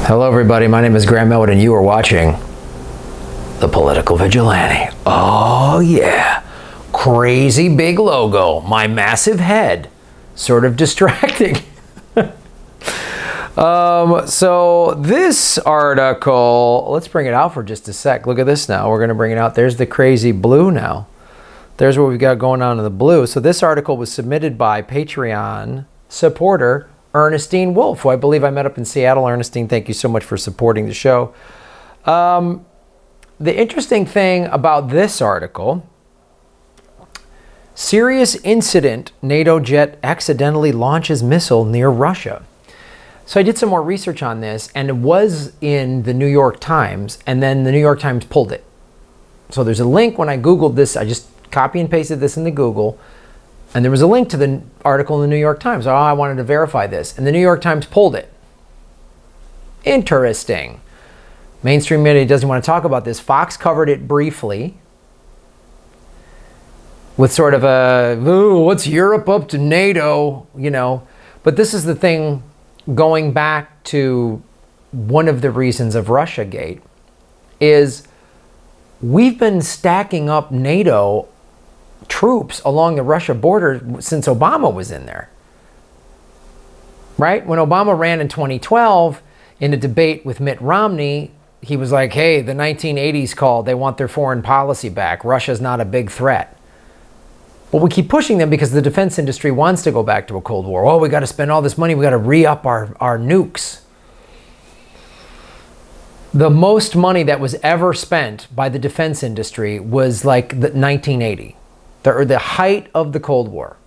Hello everybody, my name is Graham Elwood and you are watching The Political Vigilante. Oh yeah, crazy big logo, my massive head, sort of distracting. So this article, let's bring it out for just a sec. Look at this now, we're gonna bring it out. There's the crazy blue now. There's what we've got going on in the blue. So this article was submitted by Patreon supporter Ernestine Wolf, who I believe I met up in Seattle. Ernestine, thank you so much for supporting the show. The interesting thing about this article, serious incident, NATO jet accidentally launches missile near Russia. So I did some more research on this, and it was in the New York Times, and then the New York Times pulled it. So there's a link. When I Googled this, I just copy and pasted this into Google, and there was a link to the article in the New York Times. Oh, I wanted to verify this. And the New York Times pulled it. Interesting. Mainstream media doesn't want to talk about this. Fox covered it briefly with sort of a, ooh, what's Europe up to NATO, you know. But this is the thing, going back to one of the reasons of Russiagate, is we've been stacking up NATO troops along the Russia border since Obama was in there. Right? When Obama ran in 2012 in a debate with Mitt Romney, he was like, hey, the 1980s called. They want their foreign policy back. Russia's not a big threat. But we keep pushing them because the defense industry wants to go back to a Cold War. Oh, we got to spend all this money. We got to re-up our nukes. The most money that was ever spent by the defense industry was like the 1980. The height of the Cold War.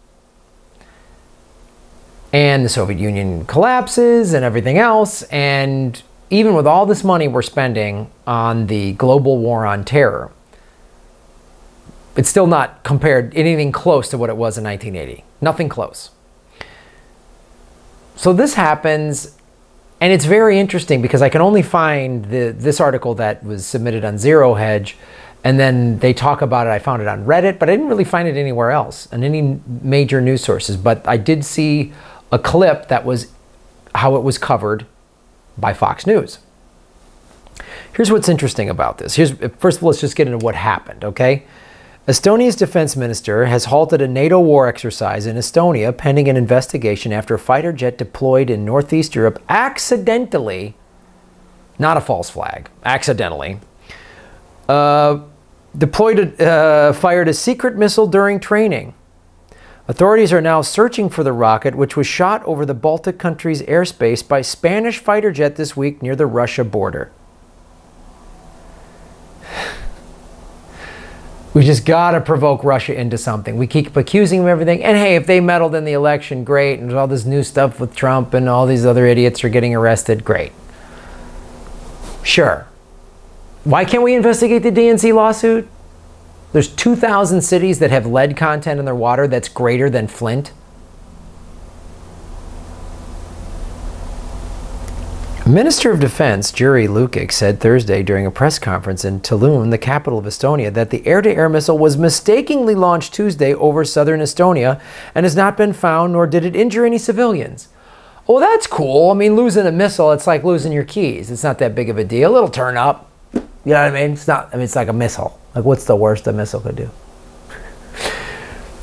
And the Soviet Union collapses and everything else. And even with all this money we're spending on the global war on terror, it's still not compared anything close to what it was in 1980. Nothing close. So this happens, and it's very interesting because I can only find this article that was submitted on Zero Hedge. And then they talk about it. I found it on Reddit, but I didn't really find it anywhere else in any major news sources. But I did see a clip that was how it was covered by Fox News. Here's what's interesting about this. First of all, let's just get into what happened, okay? Estonia's defense minister has halted a NATO war exercise in Estonia pending an investigation after a fighter jet deployed in Northeast Europe accidentally, not a false flag, accidentally, fired a secret missile during training. Authorities are now searching for the rocket, which was shot over the Baltic countries' airspace by Spanish fighter jet this week near the Russia border. We just gotta provoke Russia into something. We keep accusing them of everything. And hey, if they meddled in the election, great. And there's all this new stuff with Trump and all these other idiots are getting arrested, great. Sure. Why can't we investigate the DNC lawsuit? There's 2,000 cities that have lead content in their water that's greater than Flint. Minister of Defense Juri Lukic said Thursday during a press conference in Tallinn, the capital of Estonia, that the air-to-air missile was mistakenly launched Tuesday over southern Estonia and has not been found, nor did it injure any civilians. Oh, that's cool. I mean, losing a missile, it's like losing your keys. It's not that big of a deal. It'll turn up. You know what I mean? It's not, I mean, it's like a missile. Like, what's the worst a missile could do?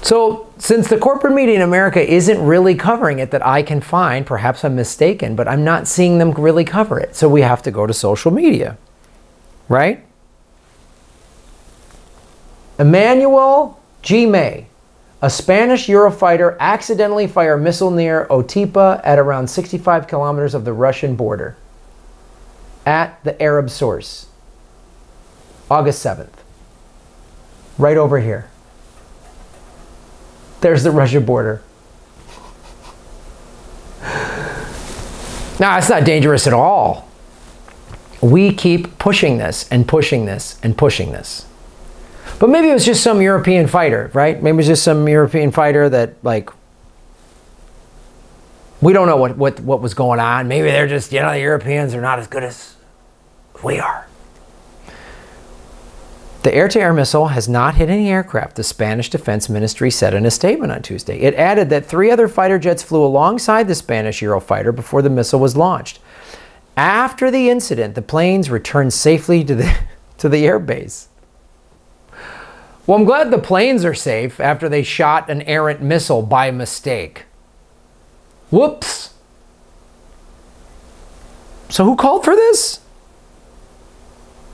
So, since the corporate media in America isn't really covering it that I can find, perhaps I'm mistaken, but I'm not seeing them really cover it. So we have to go to social media, right? Emmanuel G. May, a Spanish Eurofighter accidentally fired a missile near Otepa at around 65 kilometers of the Russian border. At the Arab source. August 7th. Right over here. There's the Russia border. Now, it's not dangerous at all. We keep pushing this and pushing this and pushing this. But maybe it was just some European fighter, right? Maybe it was just some European fighter that, like, we don't know what was going on. Maybe they're just, you know, the Europeans are not as good as we are. The air-to-air missile has not hit any aircraft, the Spanish Defense Ministry said in a statement on Tuesday. It added that 3 other fighter jets flew alongside the Spanish Eurofighter before the missile was launched. After the incident, the planes returned safely to the airbase. Well, I'm glad the planes are safe after they shot an errant missile by mistake. Whoops. So who called for this?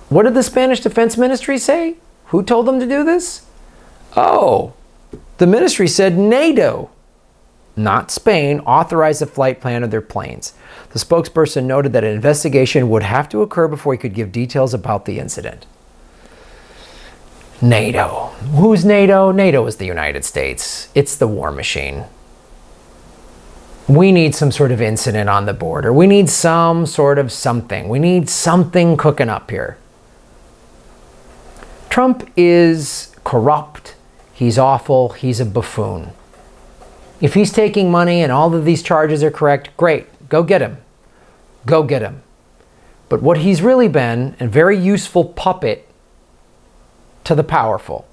What did the Spanish Defense Ministry say? Who told them to do this? Oh, the ministry said NATO, not Spain, authorized the flight plan of their planes. The spokesperson noted that an investigation would have to occur before he could give details about the incident. NATO. Who's NATO? NATO is the United States. It's the war machine. We need some sort of incident on the border. We need some sort of something. We need something cooking up here. Trump is corrupt. He's awful. He's a buffoon. If he's taking money and all of these charges are correct, great. Go get him. Go get him. But what he's really been, a very useful puppet to the powerful.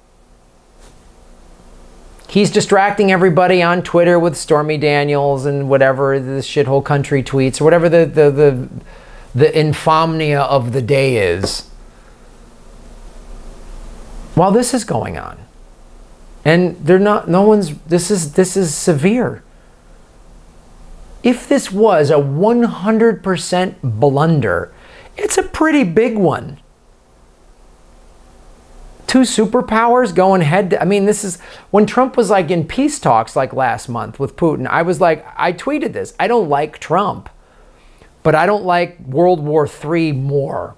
He's distracting everybody on Twitter with Stormy Daniels and whatever the shithole country tweets or whatever the infomnia of the day is, while this is going on. And this is severe. If this was a 100% blunder, it's a pretty big one. Two superpowers going head to, I mean, this is when Trump was like in peace talks like last month with Putin. I was like, I tweeted this. I don't like Trump, but I don't like World War III more.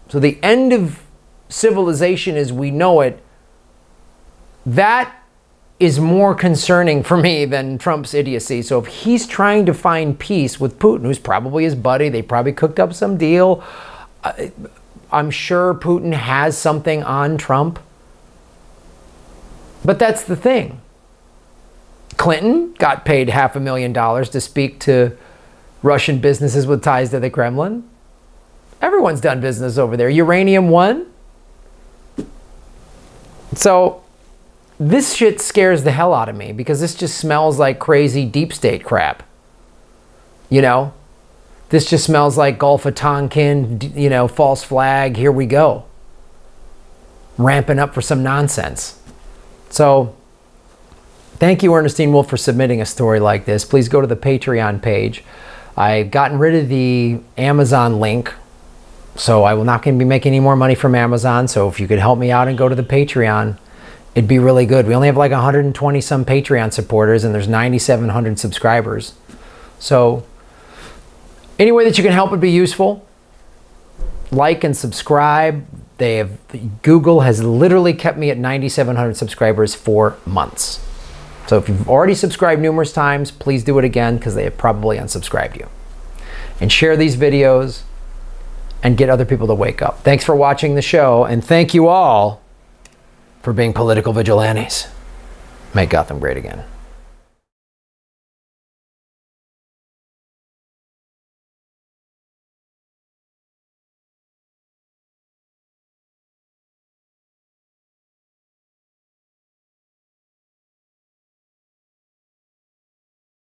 So the end of civilization as we know it, that is more concerning for me than Trump's idiocy. So if he's trying to find peace with Putin, who's probably his buddy, they probably cooked up some deal. I'm sure Putin has something on Trump. But that's the thing. Clinton got paid $500,000 to speak to Russian businesses with ties to the Kremlin. Everyone's done business over there. Uranium One. So this shit scares the hell out of me because this just smells like crazy deep state crap. You know? This just smells like Gulf of Tonkin, you know, false flag, here we go. Ramping up for some nonsense. So, thank you, Ernestine Wolf, for submitting a story like this. Please go to the Patreon page. I've gotten rid of the Amazon link, so I will not going to be making any more money from Amazon. So if you could help me out and go to the Patreon, it'd be really good. We only have like 120 some Patreon supporters, and there's 9,700 subscribers. So, any way that you can help would be useful. Like and subscribe. Google has literally kept me at 9,700 subscribers for months. So if you've already subscribed numerous times, please do it again because they have probably unsubscribed you. And share these videos and get other people to wake up. Thanks for watching the show, and thank you all for being political vigilantes. Make Gotham great again.